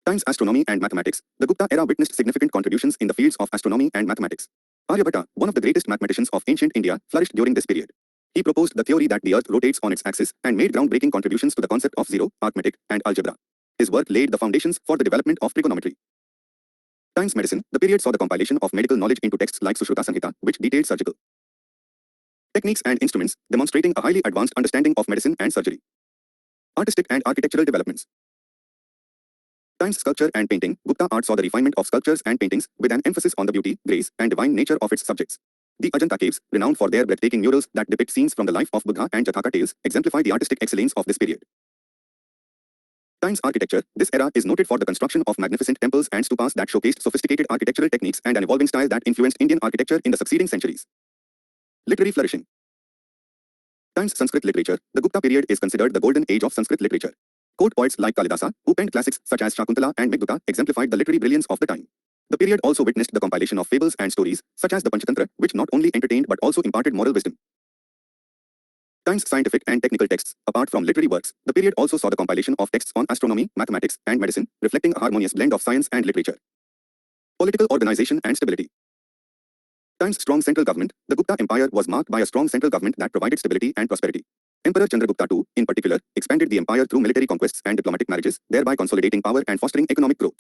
Times astronomy and mathematics. The Gupta era witnessed significant contributions in the fields of astronomy and mathematics. Aryabhatta, one of the greatest mathematicians of ancient India, flourished during this period. He proposed the theory that the Earth rotates on its axis and made groundbreaking contributions to the concept of zero, arithmetic, and algebra. His work laid the foundations for the development of trigonometry. Times medicine. The period saw the compilation of medical knowledge into texts like Sushruta Samhita, which detailed surgical techniques and instruments, demonstrating a highly advanced understanding of medicine and surgery. Artistic and architectural developments. Times sculpture and painting. Gupta art saw the refinement of sculptures and paintings, with an emphasis on the beauty, grace, and divine nature of its subjects. The Ajanta caves, renowned for their breathtaking murals that depict scenes from the life of Buddha and Jathaka tales, exemplify the artistic excellence of this period. Times architecture. This era is noted for the construction of magnificent temples and stupas that showcased sophisticated architectural techniques and an evolving style that influenced Indian architecture in the succeeding centuries. Literary flourishing. Times Sanskrit literature. The Gupta period is considered the golden age of Sanskrit literature. Court poets like Kalidasa, who penned classics such as Shakuntala and Meghdutta, exemplified the literary brilliance of the time. The period also witnessed the compilation of fables and stories, such as the Panchatantra, which not only entertained but also imparted moral wisdom. Times scientific and technical texts. Apart from literary works, the period also saw the compilation of texts on astronomy, mathematics, and medicine, reflecting a harmonious blend of science and literature. Political organization and stability. Times strong central government. The Gupta Empire was marked by a strong central government that provided stability and prosperity. Emperor Chandragupta II, in particular, expanded the empire through military conquests and diplomatic marriages, thereby consolidating power and fostering economic growth.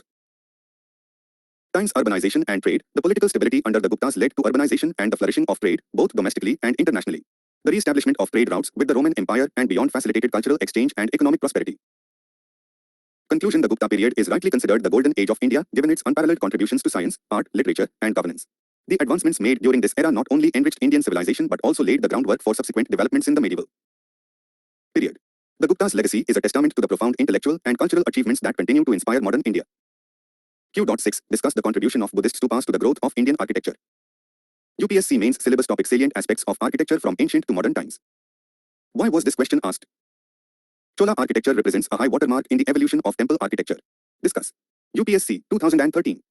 Times urbanization and trade. The political stability under the Guptas led to urbanization and the flourishing of trade, both domestically and internationally. The re-establishment of trade routes with the Roman Empire and beyond facilitated cultural exchange and economic prosperity. Conclusion. The Gupta period is rightly considered the golden age of India, given its unparalleled contributions to science, art, literature, and governance. The advancements made during this era not only enriched Indian civilization but also laid the groundwork for subsequent developments in the medieval period. The Guptas' legacy is a testament to the profound intellectual and cultural achievements that continue to inspire modern India. Q.6 Discuss the contribution of Buddhist stupas to the growth of Indian architecture. UPSC mains syllabus topic: salient aspects of architecture from ancient to modern times. Why was this question asked? Chola architecture represents a high watermark in the evolution of temple architecture. Discuss. UPSC 2013.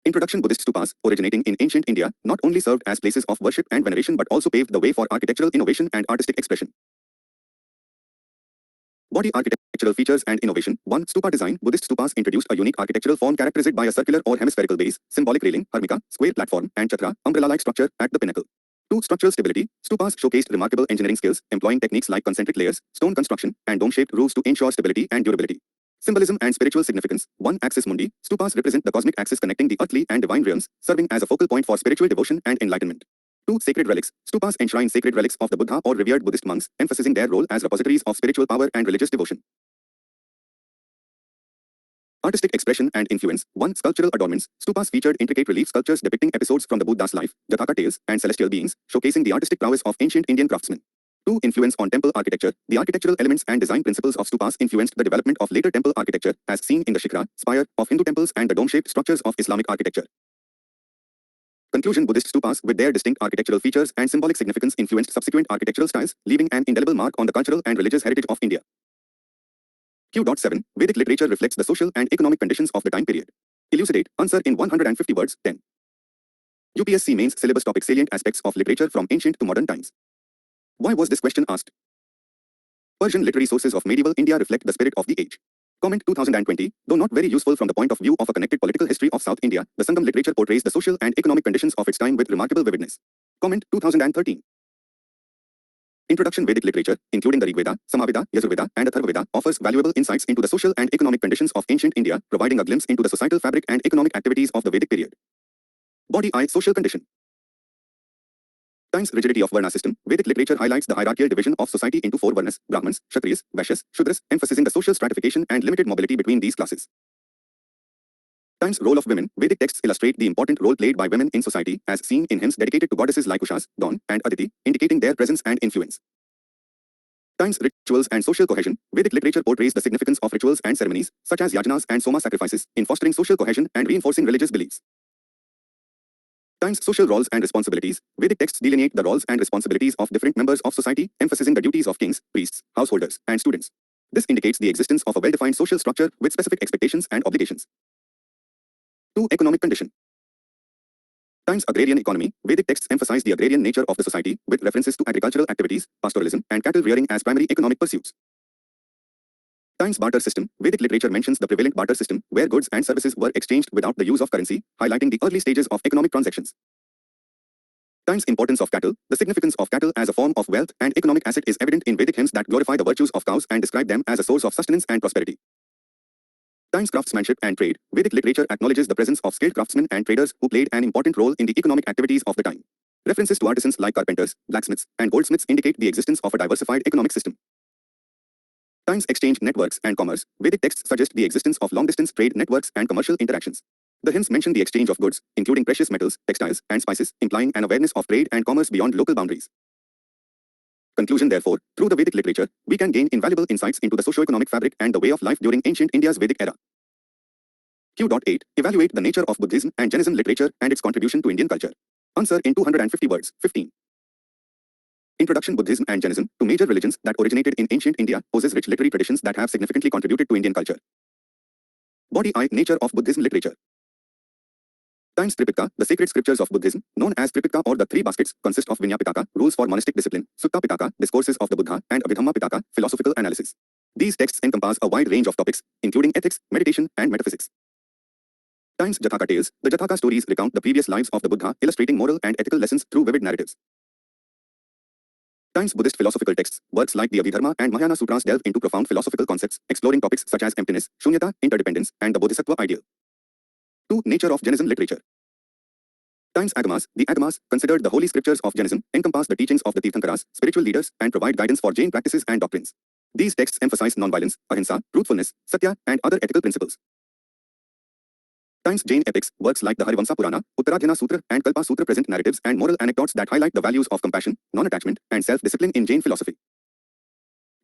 Introduction. Buddhist stupas, originating in ancient India, not only served as places of worship and veneration but also paved the way for architectural innovation and artistic expression. Body architectural features and innovation. 1. Stupa design. Buddhist stupas introduced a unique architectural form characterized by a circular or hemispherical base, symbolic railing, harmika, square platform, and chatra, umbrella-like structure at the pinnacle. 2. Structural stability. Stupas showcased remarkable engineering skills, employing techniques like concentric layers, stone construction, and dome-shaped roofs to ensure stability and durability. Symbolism and spiritual significance. 1. Axis mundi. Stupas represent the cosmic axis connecting the earthly and divine realms, serving as a focal point for spiritual devotion and enlightenment. 2. Sacred relics. Stupas enshrine sacred relics of the Buddha or revered Buddhist monks, emphasizing their role as repositories of spiritual power and religious devotion. Artistic expression and influence. 1. Sculptural adornments. Stupas featured intricate relief sculptures depicting episodes from the Buddha's life, Jathaka tales, and celestial beings, showcasing the artistic prowess of ancient Indian craftsmen. 2. Influence on temple architecture. The architectural elements and design principles of stupas influenced the development of later temple architecture, as seen in the shikhra, spire, of Hindu temples and the dome-shaped structures of Islamic architecture. Conclusion. Buddhist stupas, with their distinct architectural features and symbolic significance, influenced subsequent architectural styles, leaving an indelible mark on the cultural and religious heritage of India. Q.7 Vedic literature reflects the social and economic conditions of the time period. Elucidate. Answer in 150 words. 10. UPSC mains syllabus topic: salient aspects of literature from ancient to modern times. Why was this question asked? Persian literary sources of medieval India reflect the spirit of the age. Comment 2020. Though not very useful from the point of view of a connected political history of South India, the Sangam literature portrays the social and economic conditions of its time with remarkable vividness. Comment 2013. Introduction. Vedic literature, including the Rigveda, Samaveda, Yajurveda, and Atharvaveda, offers valuable insights into the social and economic conditions of ancient India, providing a glimpse into the societal fabric and economic activities of the Vedic period. Body eye social condition. Times rigidity of Varna system. Vedic literature highlights the hierarchical division of society into 4 Varnas: Brahmins, Kshatriyas, Vaishyas, Shudras, emphasizing the social stratification and limited mobility between these classes. Times role of women. Vedic texts illustrate the important role played by women in society, as seen in hymns dedicated to goddesses like Ushas, Dawn, and Aditi, indicating their presence and influence. Times rituals and social cohesion. Vedic literature portrays the significance of rituals and ceremonies, such as yajnas and soma sacrifices, in fostering social cohesion and reinforcing religious beliefs. Times social roles and responsibilities. Vedic texts delineate the roles and responsibilities of different members of society, emphasizing the duties of kings, priests, householders, and students. This indicates the existence of a well-defined social structure with specific expectations and obligations. 2. Economic condition. Times agrarian economy. Vedic texts emphasize the agrarian nature of the society, with references to agricultural activities, pastoralism, and cattle rearing as primary economic pursuits. Times barter system. Vedic literature mentions the prevalent barter system, where goods and services were exchanged without the use of currency, highlighting the early stages of economic transactions. Times importance of cattle. The significance of cattle as a form of wealth and economic asset is evident in Vedic hymns that glorify the virtues of cows and describe them as a source of sustenance and prosperity. Times craftsmanship and trade. Vedic literature acknowledges the presence of skilled craftsmen and traders who played an important role in the economic activities of the time. References to artisans like carpenters, blacksmiths, and goldsmiths indicate the existence of a diversified economic system. Times exchange networks and commerce. Vedic texts suggest the existence of long-distance trade networks and commercial interactions. The hymns mention the exchange of goods, including precious metals, textiles, and spices, implying an awareness of trade and commerce beyond local boundaries. Conclusion therefore, through the Vedic literature, we can gain invaluable insights into the socio-economic fabric and the way of life during ancient India's Vedic era. Q.8. Evaluate the nature of Buddhism and Jainism literature and its contribution to Indian culture. Answer in 250 words. 15. Introduction. Buddhism and Jainism, two major religions that originated in ancient India, possess rich literary traditions that have significantly contributed to Indian culture. Body I. Nature of Buddhism literature. Times Tripitaka, the sacred scriptures of Buddhism, known as Tripitaka or the three baskets, consist of Vinaya Pitaka, rules for monastic discipline, Sutta Pitaka, discourses of the Buddha, and Abhidhamma Pitaka, philosophical analysis. These texts encompass a wide range of topics, including ethics, meditation, and metaphysics. Times Jataka tales, the Jataka stories recount the previous lives of the Buddha, illustrating moral and ethical lessons through vivid narratives. Times Buddhist philosophical texts, works like the Abhidharma and Mahayana Sutras delve into profound philosophical concepts, exploring topics such as emptiness, shunyata, interdependence, and the bodhisattva ideal. 2. Nature of Jainism literature. Times Agamas, the Agamas, considered the holy scriptures of Jainism, encompass the teachings of the Tirthankaras, spiritual leaders, and provide guidance for Jain practices and doctrines. These texts emphasize nonviolence, ahimsa, truthfulness, satya, and other ethical principles. Times Jain epics, works like the Harivamsa Purana, Uttaradhyana Sutra, and Kalpa Sutra present narratives and moral anecdotes that highlight the values of compassion, non-attachment, and self-discipline in Jain philosophy.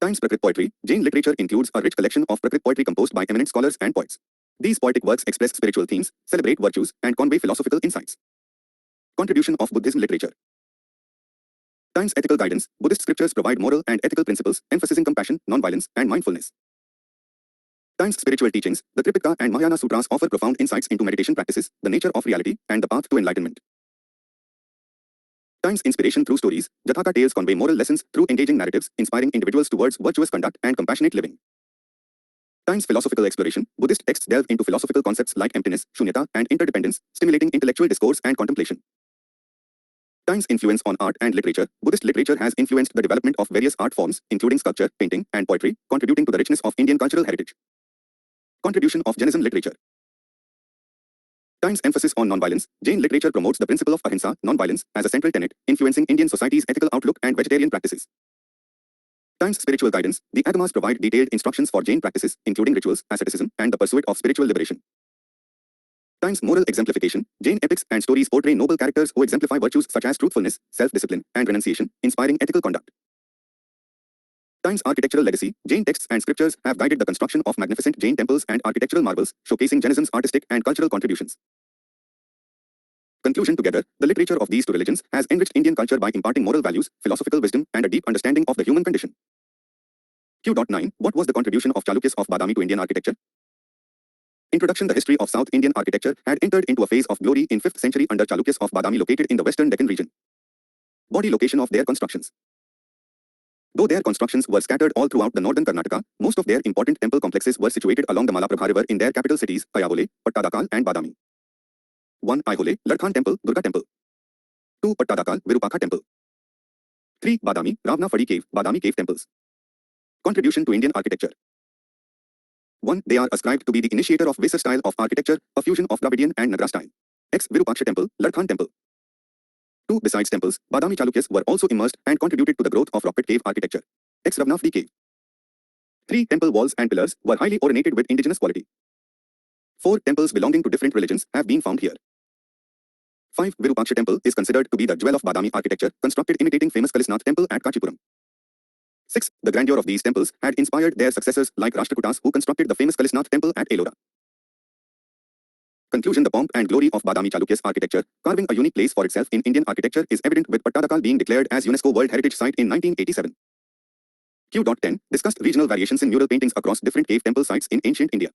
Times Prakrit poetry, Jain literature includes a rich collection of Prakrit poetry composed by eminent scholars and poets. These poetic works express spiritual themes, celebrate virtues, and convey philosophical insights. Contribution of Buddhism literature. Times ethical guidance, Buddhist scriptures provide moral and ethical principles, emphasizing compassion, non-violence, and mindfulness. Times spiritual teachings, the Tripitaka and Mahayana Sutras offer profound insights into meditation practices, the nature of reality, and the path to enlightenment. Times inspiration through stories, Jataka tales convey moral lessons through engaging narratives, inspiring individuals towards virtuous conduct and compassionate living. Times philosophical exploration, Buddhist texts delve into philosophical concepts like emptiness, shunyata, and interdependence, stimulating intellectual discourse and contemplation. Times influence on art and literature, Buddhist literature has influenced the development of various art forms, including sculpture, painting, and poetry, contributing to the richness of Indian cultural heritage. Contribution of Jainism literature. Times emphasis on nonviolence, Jain literature promotes the principle of ahimsa, nonviolence, as a central tenet, influencing Indian society's ethical outlook and vegetarian practices. Times spiritual guidance, the Agamas provide detailed instructions for Jain practices, including rituals, asceticism, and the pursuit of spiritual liberation. Times moral exemplification, Jain epics and stories portray noble characters who exemplify virtues such as truthfulness, self-discipline, and renunciation, inspiring ethical conduct. Times architectural legacy, Jain texts and scriptures have guided the construction of magnificent Jain temples and architectural marvels, showcasing Jainism's artistic and cultural contributions. Conclusion. Together, the literature of these two religions has enriched Indian culture by imparting moral values, philosophical wisdom, and a deep understanding of the human condition. Q.9. What was the contribution of Chalukyas of Badami to Indian architecture? Introduction. The history of South Indian architecture had entered into a phase of glory in 5th century under Chalukyas of Badami located in the western Deccan region. Body location of their constructions. Though their constructions were scattered all throughout the northern Karnataka, most of their important temple complexes were situated along the Malaprabha river in their capital cities, Ayavole, Pattadakal and Badami. 1. Ayavole, Ladkhan Temple, Durga Temple. 2. Pattadakal, Virupakha Temple. 3. Badami, Ravna Fadi Cave, Badami Cave Temples. Contribution to Indian architecture. 1. They are ascribed to be the initiator of Vesar style of architecture, a fusion of Dravidian and Nagara style. X. Virupaksha Temple, Ladkhan Temple. 2. Besides temples, Badami Chalukyas were also immersed and contributed to the growth of rock-cut cave architecture. X. Ravnafdi Cave. 3. Temple walls and pillars were highly ornated with indigenous quality. 4. Temples belonging to different religions have been found here. 5. Virupaksha Temple is considered to be the jewel of Badami architecture, constructed imitating famous Kalisnath Temple at Kachipuram. 6. The grandeur of these temples had inspired their successors like Rashtrakutas who constructed the famous Kalisnath Temple at Ellora. Conclusion. The pomp and glory of Badami Chalukyas architecture, carving a unique place for itself in Indian architecture, is evident with Pattadakal being declared as UNESCO World Heritage Site in 1987. Q.10. Discussed regional variations in mural paintings across different cave temple sites in ancient India.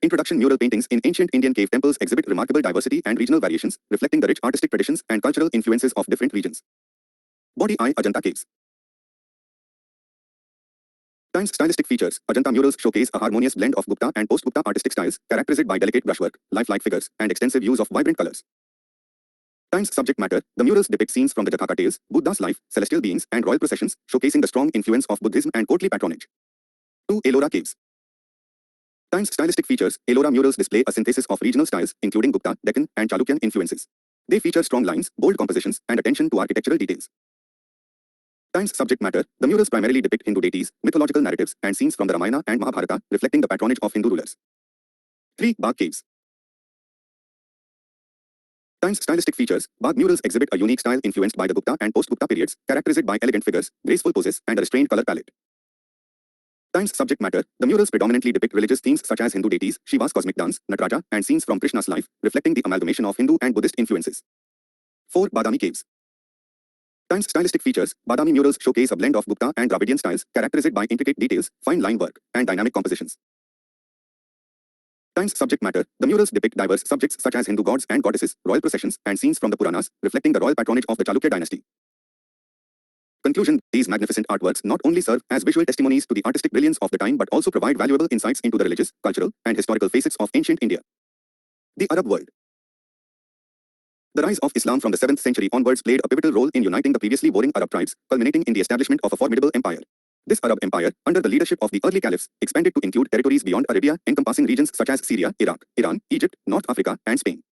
Introduction. Mural paintings in ancient Indian cave temples exhibit remarkable diversity and regional variations, reflecting the rich artistic traditions and cultural influences of different regions. Body I. Ajanta Caves. Times stylistic features. Ajanta murals showcase a harmonious blend of Gupta and post-Gupta artistic styles, characterized by delicate brushwork, lifelike figures, and extensive use of vibrant colors. Times subject matter. The murals depict scenes from the Jataka tales, Buddha's life, celestial beings, and royal processions, showcasing the strong influence of Buddhism and courtly patronage. 2. Ellora Caves. Times stylistic features. Ellora murals display a synthesis of regional styles, including Gupta, Deccan, and Chalukyan influences. They feature strong lines, bold compositions, and attention to architectural details. Times subject matter. The murals primarily depict Hindu deities, mythological narratives, and scenes from the Ramayana and Mahabharata, reflecting the patronage of Hindu rulers. 3. Bagh Caves. Times stylistic features. Bagh murals exhibit a unique style influenced by the Gupta and post-Gupta periods, characterized by elegant figures, graceful poses, and a restrained color palette. Times subject matter. The murals predominantly depict religious themes such as Hindu deities, Shiva's cosmic dance, Nataraja, and scenes from Krishna's life, reflecting the amalgamation of Hindu and Buddhist influences. 4. Badami Caves. Times stylistic features. Badami murals showcase a blend of Gupta and Dravidian styles, characterized by intricate details, fine line work, and dynamic compositions. Times subject matter. The murals depict diverse subjects such as Hindu gods and goddesses, royal processions, and scenes from the Puranas, reflecting the royal patronage of the Chalukya dynasty. Conclusion. These magnificent artworks not only serve as visual testimonies to the artistic brilliance of the time but also provide valuable insights into the religious, cultural, and historical facets of ancient India. The Arab world. The rise of Islam from the 7th century onwards played a pivotal role in uniting the previously warring Arab tribes, culminating in the establishment of a formidable empire. This Arab empire, under the leadership of the early caliphs, expanded to include territories beyond Arabia, encompassing regions such as Syria, Iraq, Iran, Egypt, North Africa, and Spain.